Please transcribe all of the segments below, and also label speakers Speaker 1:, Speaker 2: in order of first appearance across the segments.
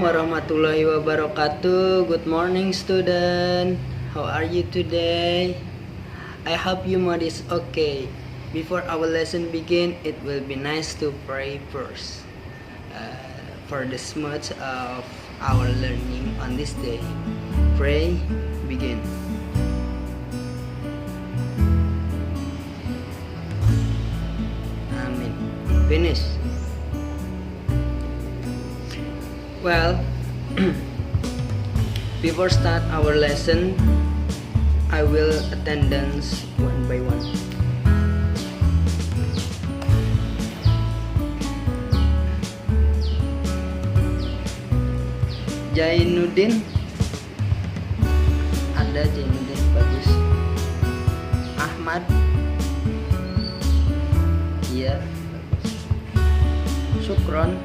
Speaker 1: warahmatullahi wabarakatuh. Good morning, student. How are you today? I hope your mood is okay. Before our lesson begin, it will be nice to pray first for the smooth of our learning on this day. Pray, begin. Amen. Finish. Well, before start our lesson, I will attendance one by one. Jainuddin, ada Jainuddin, bagus. Ahmad, iya, bagus. Sukron,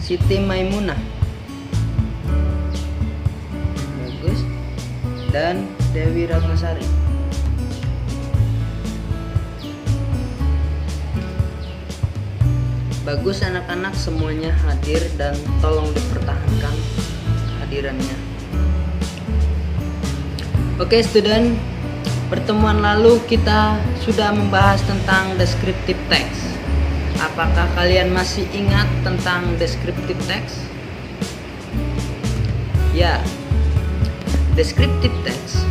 Speaker 1: Siti Maimunah, bagus, dan Dewi Ratnasari. Bagus, anak-anak semuanya hadir dan tolong dipertahankan kehadirannya. Oke, student, pertemuan lalu kita sudah membahas tentang descriptive text. Apakah kalian masih ingat tentang descriptive text? Ya, descriptive text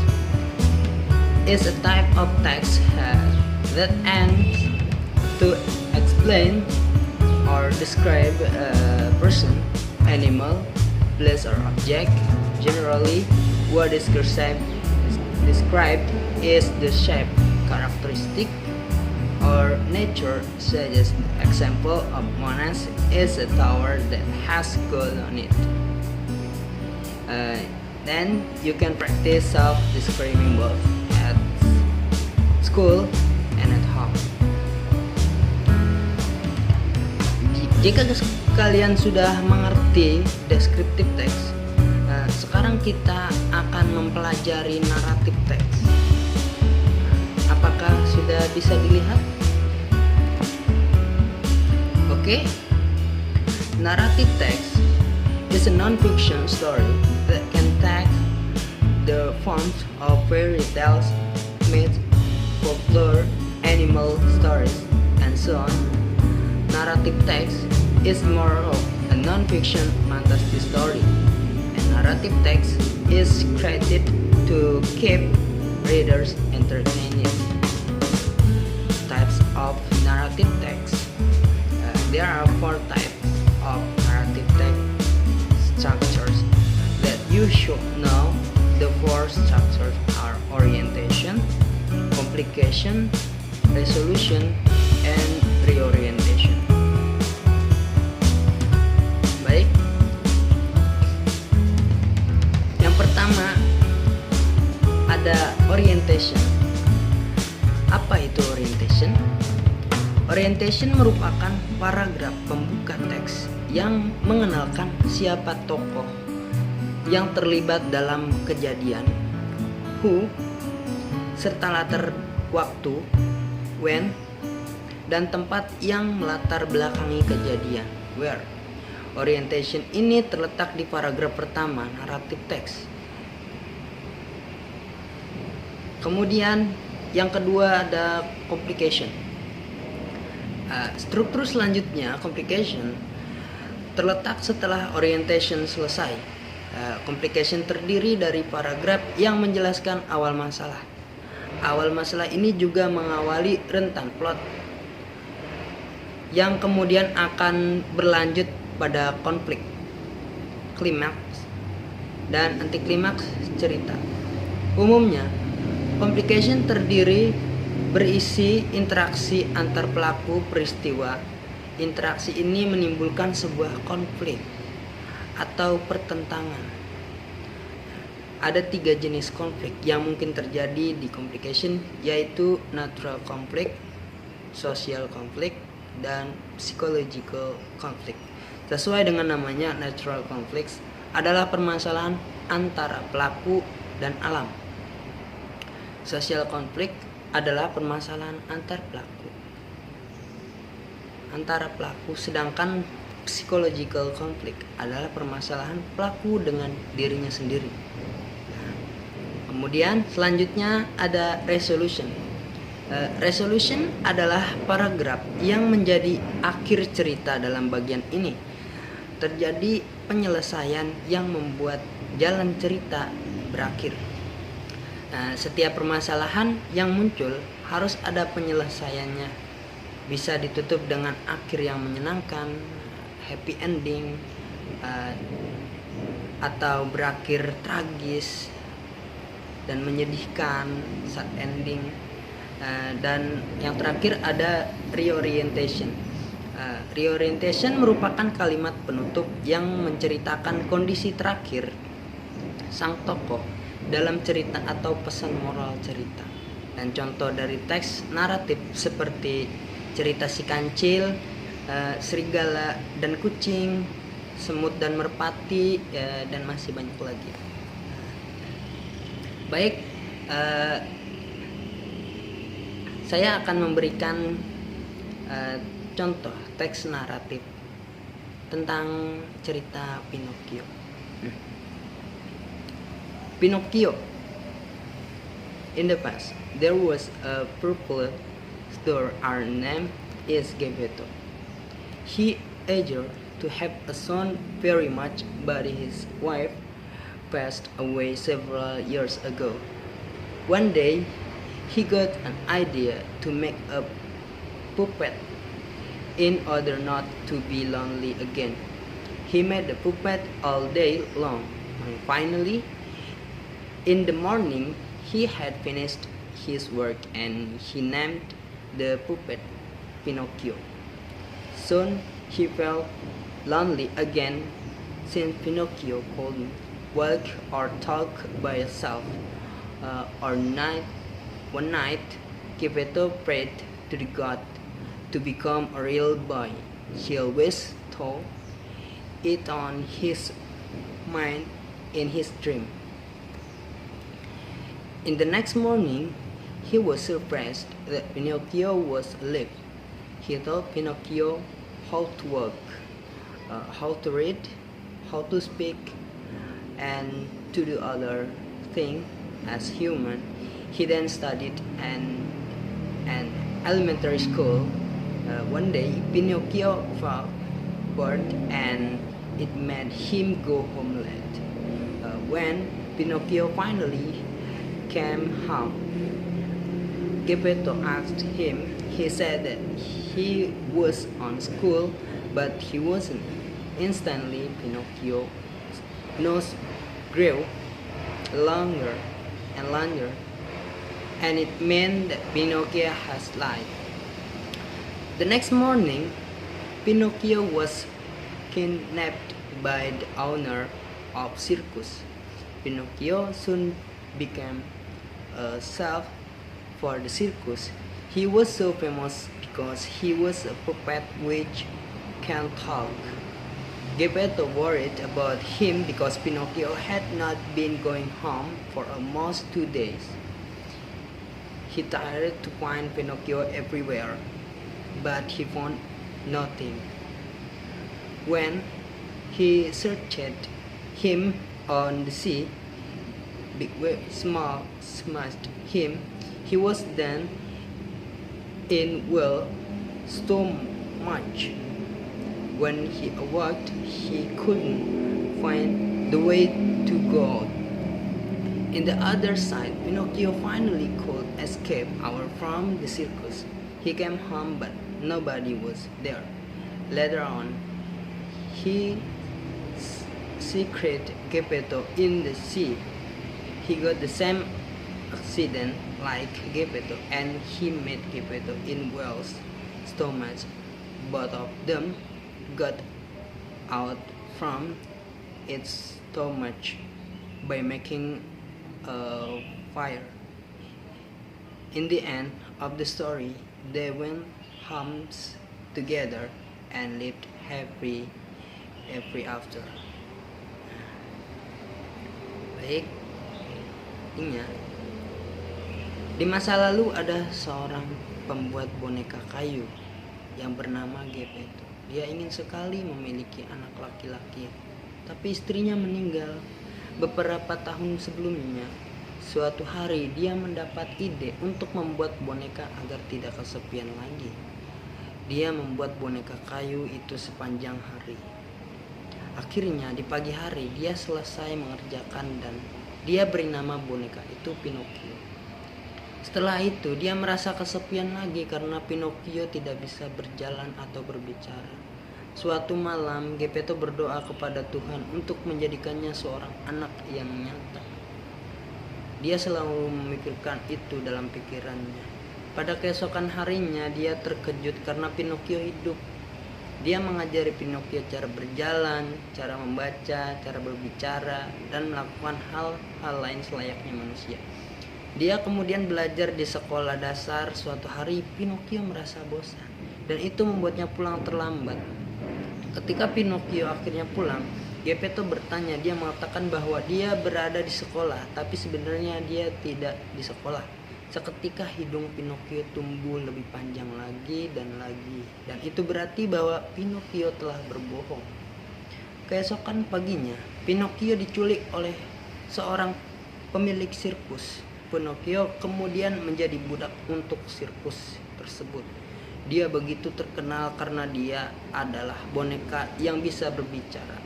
Speaker 1: is a type of text that aims to explain or describe a person, animal, place, or object. Generally, what is described is the shape, characteristic, or nature, such as the example of Monash is a tower that has gold on it. Then you can practice self-describing both at school and at home. Jika kalian sudah mengerti descriptive text, sekarang kita akan mempelajari narrative text. Apakah sudah bisa dilihat? Okay. Narrative text is a non-fiction story that can take the form of fairy tales, myths, folklore, animal stories, and so on. Narrative text is more of a non-fiction fantasy story, and narrative text is created to keep readers entertained. Types of narrative text. There are 4 types of narrative text structures that you should know. The 4 structures are orientation, complication, resolution, and reorientation. Baik. Yang pertama ada orientation. Apa itu orientation? Orientation merupakan paragraf pembuka teks yang mengenalkan siapa tokoh yang terlibat dalam kejadian, who, serta latar waktu, when, dan tempat yang melatar belakangi kejadian, where. Orientation ini terletak di paragraf pertama narrative text. Kemudian yang kedua ada complication. Struktur selanjutnya, complication, terletak setelah orientation selesai. Complication terdiri dari paragraf yang menjelaskan awal masalah. Awal masalah ini juga mengawali rentan plot yang kemudian akan berlanjut pada konflik, klimaks, dan antiklimaks cerita. Umumnya, complication berisi interaksi antar pelaku peristiwa. Interaksi ini menimbulkan sebuah konflik atau pertentangan. Ada 3 jenis konflik yang mungkin terjadi di complication, yaitu natural conflict, social conflict, dan psychological conflict. Sesuai dengan namanya, natural conflicts adalah permasalahan antara pelaku dan alam. Social conflict adalah permasalahan antar pelaku. antara pelaku, sedangkan psychological conflict adalah permasalahan pelaku dengan dirinya sendiri. Kemudian selanjutnya ada resolution. Resolution adalah paragraf yang menjadi akhir cerita dalam bagian ini. Terjadi penyelesaian yang membuat jalan cerita berakhir. Setiap permasalahan yang muncul harus ada penyelesaiannya. Bisa ditutup dengan akhir yang menyenangkan, happy ending, atau berakhir tragis dan menyedihkan, sad ending. Dan yang terakhir ada reorientation. Reorientation merupakan kalimat penutup yang menceritakan kondisi terakhir sang tokoh dalam cerita atau pesan moral cerita. Dan contoh dari teks naratif seperti cerita si kancil, serigala dan kucing, semut dan merpati, dan masih banyak lagi. Baik, saya akan memberikan contoh teks naratif tentang cerita Pinocchio. Pinocchio. In the past, there was a purple store. Our name is Geppetto. He eager to have a son very much, but his wife passed away several years ago. One day, he got an idea to make a puppet in order not to be lonely again. He made the puppet all day long, and finally, in the morning, he had finished his work and he named the puppet Pinocchio. Soon he felt lonely again, since Pinocchio couldn't walk or talk by himself. One night, Geppetto prayed to the god to become a real boy. He always thought it on his mind in his dream. In the next morning, he was surprised that Pinocchio was alive. He taught Pinocchio how to walk, how to read, how to speak, and to do other things as human. He then studied an elementary school. One day, Pinocchio felt bored and it made him go home late. When Pinocchio finally came home, Geppetto asked him. He said that he was on school, but he wasn't. Instantly, Pinocchio's nose grew longer and longer, and it meant that Pinocchio has lied. The next morning, Pinocchio was kidnapped by the owner of circus. Pinocchio soon became a chef for the circus. He was so famous because he was a puppet which can talk. Geppetto worried about him because Pinocchio had not been going home for almost 2 days. He tried to find Pinocchio everywhere, but he found nothing. When he searched him on the sea, big waves smashed him. He was then in well so much. When he awoke, he couldn't find the way to go out. In the other side, Pinocchio finally could escape out from the circus. He came home, but nobody was there. Later on, he secreted Geppetto in the sea. He got the same accident like Geppetto, and he met Geppetto in whale's stomach. Both of them got out from its stomach by making a fire. In the end of the story, they went home together and lived happy ever after. Baik, ingat, di masa lalu ada seorang pembuat boneka kayu yang bernama Geppetto. Dia ingin sekali memiliki anak laki-laki, tapi istrinya meninggal beberapa tahun sebelumnya. Suatu hari dia mendapat ide untuk membuat boneka agar tidak kesepian lagi. Dia membuat boneka kayu itu sepanjang hari. Akhirnya di pagi hari dia selesai mengerjakan dan dia beri nama boneka itu Pinocchio. Setelah itu dia merasa kesepian lagi karena Pinocchio tidak bisa berjalan atau berbicara. Suatu malam Geppetto berdoa kepada Tuhan untuk menjadikannya seorang anak yang nyata. Dia selalu memikirkan itu dalam pikirannya. Pada keesokan harinya dia terkejut karena Pinocchio hidup. Dia mengajari Pinocchio cara berjalan, cara membaca, cara berbicara, dan melakukan hal-hal lain selayaknya manusia. Dia kemudian belajar di sekolah dasar. Suatu hari Pinocchio merasa bosan dan itu membuatnya pulang terlambat. Ketika Pinocchio akhirnya pulang, Geppetto bertanya. Dia mengatakan bahwa dia berada di sekolah, tapi sebenarnya dia tidak di sekolah. Seketika hidung Pinocchio tumbuh lebih panjang lagi dan lagi, dan itu berarti bahwa Pinocchio telah berbohong. Keesokan paginya, Pinocchio diculik oleh seorang pemilik sirkus. Pinocchio kemudian menjadi budak untuk sirkus tersebut. Dia begitu terkenal karena dia adalah boneka yang bisa berbicara.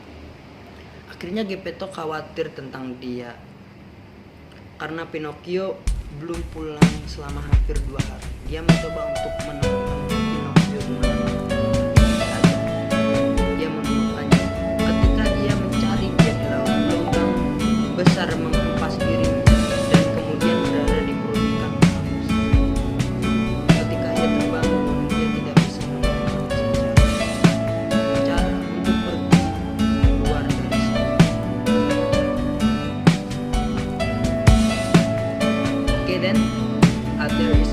Speaker 1: Akhirnya Geppetto khawatir tentang dia karena Pinocchio belum pulang selama hampir 2 hari. Dia mencoba untuk menemukan Pinocchio di mana. Dia menemukannya. Ketika dia mencari, dia di lubang besar menghempas dirinya dan kemudian berada di perut ikan paus. Ketika dia terbangun, dia tidak bisa menemukan cara untuk pergi keluar dari sana. Okay then, there is